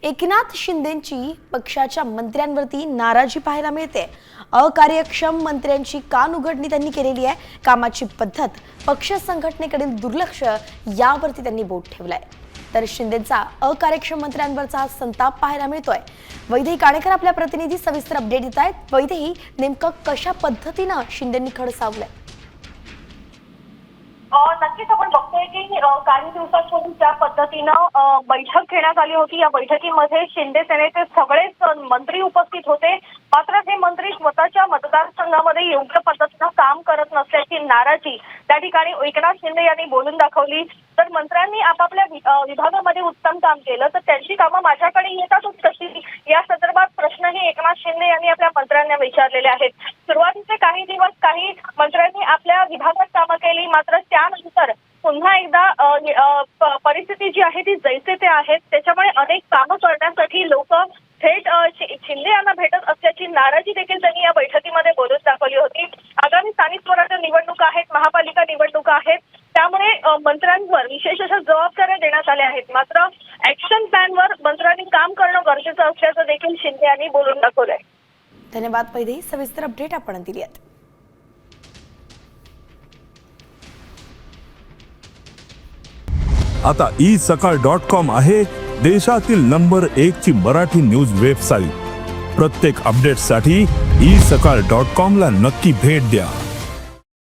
एकनाथ शिंदेंची पक्षाच्या मंत्र्यांवरती नाराजी पाहायला मिळते। अकार्यक्षम मंत्र्यांची कान उघडणी त्यांनी केलेली आहे। कामाची पद्धत, पक्ष संघटनेकडील दुर्लक्ष यावरती त्यांनी बोट ठेवलंय। तर शिंदेंचा अकार्यक्षम मंत्र्यांवरचा संताप पाहायला मिळतोय। वैदेही काणेकर आपल्या प्रतिनिधी सविस्तर अपडेट देत आहेत। वैदेही, नेमकं कशा पद्धतीने शिंदेंनी खडसावलंय? नक्कीच आपण बघतोय की काही दिवसांपूर्वी ज्या पद्धतीनं बैठक घेण्यात आली होती, या बैठकीमध्ये शिंदे सेनेचे सगळेच मंत्री उपस्थित होते। मात्र हे मंत्री स्वतःच्या मतदारसंघामध्ये योग्य पद्धतीनं काम करत नसल्याची नाराजी त्या ठिकाणी एकनाथ शिंदे यांनी बोलून दाखवली। तर मंत्र्यांनी आपापल्या विभागामध्ये उत्तम काम केलं तर त्यांची कामं माझ्याकडे येतातच कशी, या संदर्भात प्रश्नही एकनाथ शिंदे यांनी आपल्या मंत्र्यांना विचारलेले आहेत। सुरुवातीचे काही दिवस काही मंत्र्यांनी आपल्या विभागात कामं केली, मात्र त्यानंतर पुन्हा एकदा परिस्थिती जी आहे ती जैसे ते आहेत, त्याच्यामुळे अनेक कामं करण्यासाठी लोक थेट शिंदे यांना भेटत असल्याची नाराजी देखील त्यांनी या बैठकीमध्ये बोलून दाखवली होती। आगामी स्थानिक स्वराज्य निवडणुका आहेत, महापालिका निवडणुका आहेत, त्यामुळे मंत्र्यांवर विशेष अशा जबाबदाऱ्या देण्यात आल्या आहेत। मात्र ऍक्शन प्लॅनवर मंत्र्यांनी काम करणं गरजेचं असल्याचं देखील शिंदे यांनी बोलून दाखवलंय। धन्यवाद वैदेही, सविस्तर अपडेट आपण दिलीत। आता isakal.com आहे देशातील नंबर 1 ची मराठी न्यूज वेबसाईट। प्रत्येक अपडेटसाठी isakal.com ला नक्की भेट द्या।